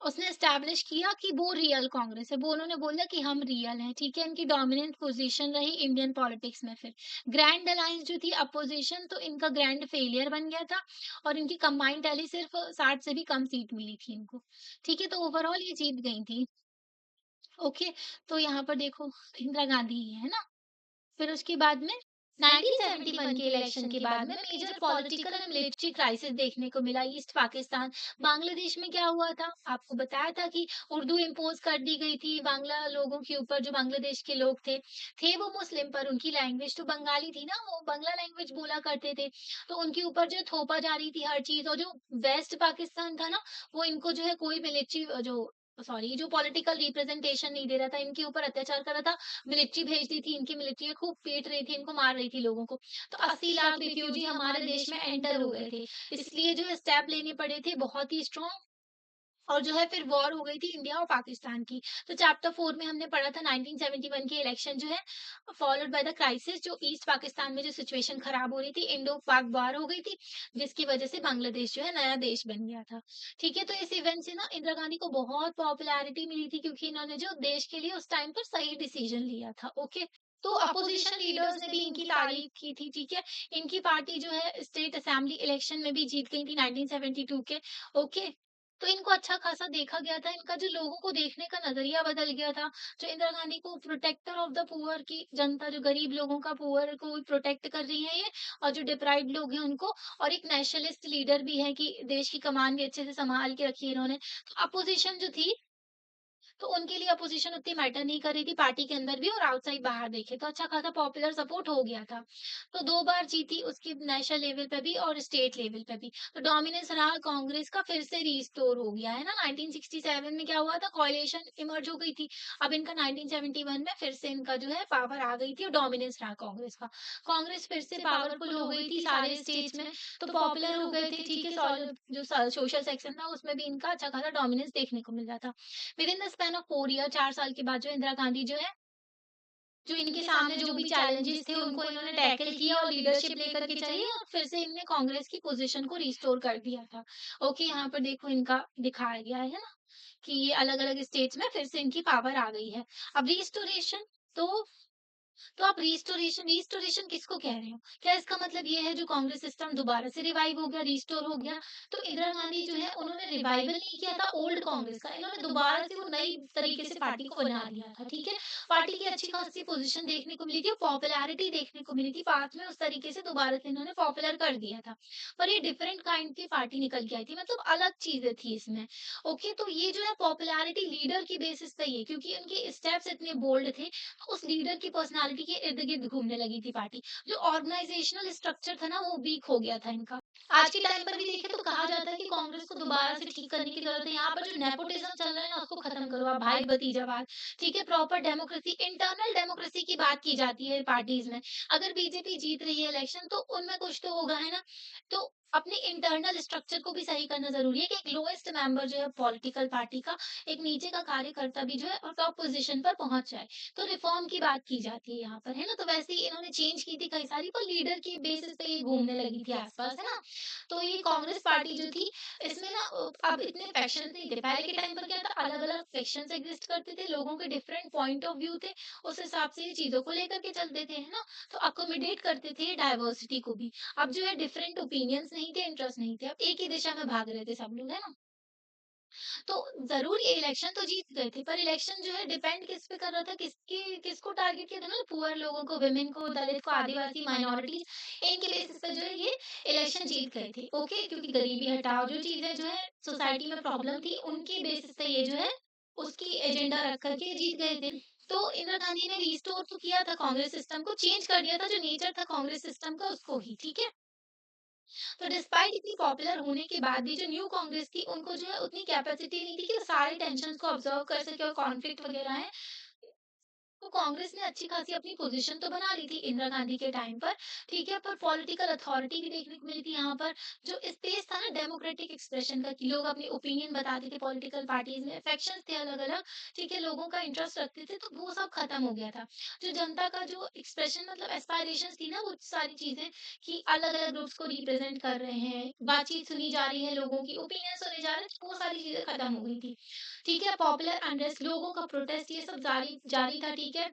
उसने एस्टैब्लिश किया कि वो रियल कांग्रेस है। वो उन्होंने बोला कि हम रियल हैं, ठीक है? इनकी डोमिनेंट पोज़ीशन रही इंडियन पॉलिटिक्स में फिर। ग्रैंड अलायंस जो थी अपोज़िशन तो इनका ग्रैंड फेलियर बन गया था और इनकी कंबाइंड टैली सिर्फ़ 60 से भी कम सीट मिली थी इनको, ठीक है? तो ओवरऑल ये जीत गई थी। ओके, तो यहाँ पर देखो इंदिरा गांधी ही है ना? फिर उसके बाद में 1971 के इलेक्शन के बाद में major political and military crisis देखने को मिला ईस्ट पाकिस्तान। बांग्लादेश में क्या हुआ था? आपको बताया था कि उर्दू इम्पोज़ कर दी गई थी बांग्ला लोगों के ऊपर, जो बांग्लादेश के लोग थे। थे वो मुस्लिम, पर उनकी लैंग्वेज तो बंगाली थी ना, वो बांग्ला लैंग्वेज बोला करते थे। तो उनके ऊपर जो थोपा जा रही थी हर चीज़, और जो वेस्ट पाकिस्तान था ना, वो इनको जो है कोई मिलिट्री जो सॉरी जो पॉलिटिकल रिप्रेजेंटेशन नहीं दे रहा था, इनके ऊपर अत्याचार कर रहा था। मिलिट्री भेज दी थी, इनकी मिलिट्री खूब पीट रही थी, इनको मार रही थी लोगों को। तो 80 लाख रिफ्यूजी हमारे देश में एंटर हो गए थे। इसलिए जो स्टेप लेने पड़े थे बहुत ही स्ट्रॉन्ग, और जो है फिर वॉर हो गई थी इंडिया और पाकिस्तान की। तो चैप्टर 4 में हमने पढ़ा था 1971 के इलेक्शन जो है फॉलोड बाय द क्राइसिस, जो ईस्ट पाकिस्तान में जो सिचुएशन खराब हो रही थी, इंडो पाक वॉर हो गई थी, जिसकी वजह से बांग्लादेश जो है नया देश बन गया था। ठीक है, तो इस इवेंट से ना इंदिरा गांधी को बहुत पॉपुलैरिटी मिली थी, क्योंकि इन्होंने जो देश के लिए उस टाइम पर सही डिसीजन लिया था। ओके, तो अपोजिशन लीडर्स ने भी इनकी तारीफ की थी। ठीक है, इनकी पार्टी जो है स्टेट असेंबली इलेक्शन में भी जीत गई थी 1972 के। ओके, तो इनको अच्छा खासा देखा गया था, इनका जो लोगों को देखने का नज़रिया बदल गया था, जो इंदिरा गांधी को प्रोटेक्टर ऑफ द पुअर की जनता, जो गरीब लोगों का पुअर को प्रोटेक्ट कर रही है ये, और जो डिप्राइव्ड लोग हैं उनको, और एक नेशनलिस्ट लीडर भी है कि देश की कमान भी अच्छे से संभाल के रखी है इन्होंने। तो अपोजिशन जो थी, तो उनके लिए अपोजिशन उतनी मैटर नहीं कर रही थी, पार्टी के अंदर भी और आउटसाइड बाहर देखे तो अच्छा खासा पॉपुलर सपोर्ट हो गया था। तो 2 बार जीती उसकी नेशनल लेवल पे भी और स्टेट लेवल पे भी। तो डोमिनेंस रहा कांग्रेस का, फिर से रिस्टोर हो गया है ना। 1967 में क्या हुआ था, कोalition इमर्ज हो गई थी। अब इनका 1971 में फिर से इनका जो है पावर आ गई थी और डोमिनेंस रहा कांग्रेस का। कांग्रेस फिर से पावरफुल हो गई थी सारे स्टेट्स में, तो पॉपुलर हो गए थे। ठीक है, जो सोशल सेक्शन था उसमें भी इनका अच्छा खासा डोमिनेंस देखने को मिल रहा था। With in the span of 4 year, 4 साल के बाद जो इंदिरा गांधी जो है, जो इनके सामने जो भी चैलेंजेस थे उनको इन्होंने टैकल किया और लीडरशिप लेकर के चली, और फिर से इनने कांग्रेस की पोजीशन को रिस्टोर कर दिया था। ओके, यहाँ पर देखो इनका दिखाया गया है ना, कि ये अलग-अलग स्टेट्स में फिर से इनकी पावर आ गई है। अब रिस्टोरेशन, तो आप रिस्टोरेशन रिस्टोरेशन किसको कह रहे हो? क्या इसका मतलब ये है जो कांग्रेस सिस्टम दोबारा से रिवाइव हो गया, रिस्टोर हो गया? तो इंदिरा गांधी जो है उन्होंने रिवाइवल नहीं किया था ओल्ड कांग्रेस का, इन्होंने दोबारा से वो नई तरीके से पार्टी को बना दिया था। ठीक है, पार्टी की अच्छी खासी पोजीशन देखने को मिली थी, पॉपुलैरिटी देखने को मिली थी, बाद में उस तरीके से दोबारा से इन्होंने पॉपुलर कर दिया था। पर ये डिफरेंट काइंड की पार्टी निकल के आई थी, मतलब अलग चीजें थी इसमें। ओके, तो ये जो है पॉपुलैरिटी लीडर की बेसिस पे ही है, क्योंकि उनके स्टेप्स इतने बोल्ड थे, उस लीडर की पर्सनालिटी के इर्द-गिर्द घूमने लगी थी पार्टी। जो ऑर्गेनाइजेशनल स्ट्रक्चर था ना, वो वीक हो गया था इनका। आज के टाइम पर भी देखें तो कहा जाता है कि कांग्रेस को दोबारा से ठीक करने की ज़रूरत है। यहाँ पर जो नेपोटिज़्म चल रहा है ना, उसको खत्म करो आप, भाई-भतीजावाद। ठीक है, प्रॉपर डेमोक्रेसी, इंटरनल डेमोक्रेसी की बात की जाती है पार्टीज़ में। अगर बीजेपी जीत रही है इलेक्शन, तो उनमें कुछ तो होगा, है ना? तो अपने इंटरनल स्ट्रक्चर को भी सही करना ज़रूरी है, कि एक लोएस्ट मेंबर जो है पॉलिटिकल पार्टी का, एक नीचे का कार्यकर्ता भी जो है टॉप पोज़ीशन पर पहुँच जाए। तो रिफॉर्म की बात की जाती है यहाँ पर, है ना? तो वैसे ही इन्होंने चेंज की थी कई सारी, पर लीडर की बेसिस पे ये घूमने लगी थी आस-पास, है ना? तो ये कांग्रेस पार्टी जो थी, इसमें ना अब इतने फैक्शंस नहीं थे। पहले के टाइम पर क्या था, अलग-अलग फैक्शंस एग्जिस्ट करते थे, लोगों के डिफरेंट पॉइंट ऑफ व्यू थे, उस हिसाब से ये चीज़ों को लेकर के चलते थे, है ना? तो अकोमोडेट करते थे डाइवर्सिटी को भी। अब जो है डिफरेंट ओपिनियंस नहीं थे, इंटरेस्ट नहीं थे, अब एक ही दिशा में भाग रहे थे सब लोग, है ना? तो ज़रूर ये इलेक्शन तो जीत गए थे, पर इलेक्शन जो है डिपेंड किस पे कर रहा था, किसको टारगेट किया था ना, पुअर लोगों को, वुमेन को, दलित को, आदिवासी माइनॉरिटीज़, इनके बेसिस पे जो है ये इलेक्शन जीत गए थे। ओके, क्योंकि गरीबी हटाओ, जो चीज़ें जो है सोसाइटी में प्रॉब्लम थी, उनकी बेसिस पे ये जो है उसकी एजेंडा रख कर के जीत गए थे। तो इंदिरा गांधी ने रिस्टोर तो किया था कांग्रेस सिस्टम को, चेंज कर दिया था जो नेचर था कांग्रेस सिस्टम का उसको ही, ठीक है? तो डिस्पाइट इतनी पॉपुलर होने के बाद भी जो न्यू कांग्रेस थी, उनको जो है उतनी कैपेसिटी नहीं थी कि वो सारे टेंशन्स को ऑब्जर्व कर सके, और कॉन्फ्लिक्ट वगैरह है, तो कांग्रेस ने अच्छी खासी अपनी पोजीशन तो बना ली थी इंदिरा गांधी के टाइम पर। ठीक है, पर पॉलिटिकल अथॉरिटी भी देखने को मिली थी यहाँ पर। जो स्पेस था ना डेमोक्रेटिक एक्सप्रेशन का, कि लोग अपनी ओपिनियन बताते थे, पॉलिटिकल पार्टीज में फैक्शंस थे अलग अलग, ठीक है, लोगों का इंटरेस्ट रखते थे, तो वो सब खत्म हो गया था। जो जनता का जो एक्सप्रेशन, मतलब एस्पायरेशन थी ना, वो सारी चीजें, कि अलग अलग ग्रुप्स को रिप्रेजेंट कर रहे हैं, बातचीत सुनी जा रही है, लोगों की ओपिनियन सुने जा रहे हैं, तो वो सारी चीजें खत्म हो गई थी। ठीक है, पॉपुलर अनरेस्ट, लोगों का प्रोटेस्ट, ये सब जारी जारी था। ठीक है,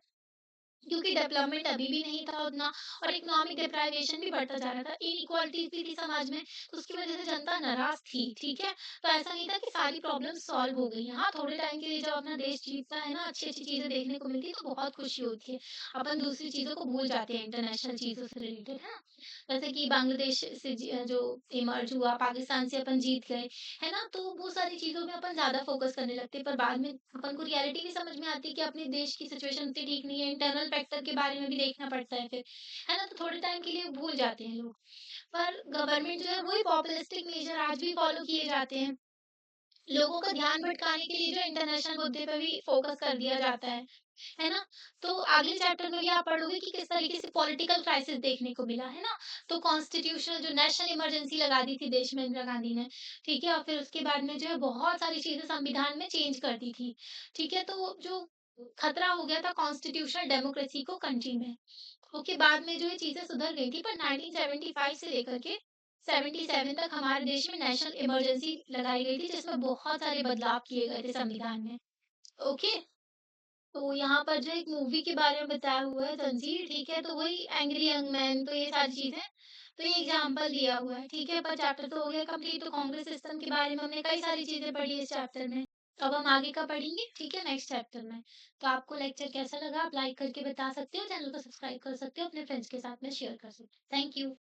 क्योंकि डेवलपमेंट अभी भी नहीं था उतना और इकोनॉमिक डिप्राइवेशन भी बढ़ता जा रहा था, इनइक्वालिटीज़ भी थी समाज में, तो उसकी वजह से जनता नाराज़ थी, ठीक है? तो ऐसा नहीं था कि सारी प्रॉब्लम सॉल्व हो गई हैं। हाँ, थोड़े टाइम के लिए जब अपना देश जीतता है ना, अच्छी-अच्छी चीज़ें देखने को मिलती है, तो बहुत खुशी होती है। अपन दूसरी चीज़ों को भूल जाते हैं इंटरनेशनल चीज़ों से रिलेटेड, है ना? जैसे कि बांग्लादेश से जो इमर्ज हुआ, पाकिस्तान से अपन जीत गए, है ना? तो वो सारी चीज़ों में अपन ज़्यादा फ़ोकस करने लगते हैं, पर बाद में अपन को रियलिटी भी समझ में आती है कि अपने देश की सिचुएशन उतनी ठीक नहीं है, इंटरनल फैक्टर के बारे में भी देखना पड़ता है फिर, है ना? तो थोड़े टाइम के लिए भूल जाते हैं लोग। पर गवर्नमेंट जो है वही पॉपुलिस्टिक मेजर आज भी फॉलो किए जाते हैं। लोगों का ध्यान भटकाने के लिए जो इंटरनेशनल मुद्दे पे भी फोकस कर दिया जाता है ना? तो अगले चैप्टर में भी आप पढ़ोगे कि किस तरीके से पॉलिटिकल क्राइसिस देखने को मिला, है ना? तो कॉन्स्टिट्यूशनल जो नेशनल इमरजेंसी लगा दी थी देश में इंदिरा गांधी ने, ठीक है? और फिर उसके बाद में जो है बहुत सारी चीज़ें संविधान में चेंज कर दी थी, ठीक है? तो जो खतरा हो गया था कॉन्स्टिट्यूशनल डेमोक्रेसी को कंट्री में, उसके बाद में जो है चीज़ें सुधर गई थी पर 1975 से लेकर के 77 तक हमारे देश में नेशनल इमरजेंसी लगाई गई थी जिसमें बहुत सारे बदलाव किए गए थे संविधान में। ओके? तो यहाँ पर जो एक मूवी के बारे में बताया हुआ है जंजीर, ठीक है? तो वही एंग्री यंग मैन, तो ये सारी चीज़ें, तो ये एग्ज़ाम्पल दिया हुआ है, ठीक है? पर चैप्टर तो हो गया कंप्लीट, तो कांग्रेस सिस्टम के बारे में हमने कई सारी चीज़ें पढ़ी इस चैप्टर में। अब हम आगे का पढ़ेंगे, ठीक है? नेक्स्ट चैप्टर में। तो आपको लेक्चर कैसा लगा आप लाइक करके बता सकते हो, चैनल को सब्सक्राइब कर सकते हो, अपने फ्रेंड्स के साथ में शेयर कर सकते हो। Thank you.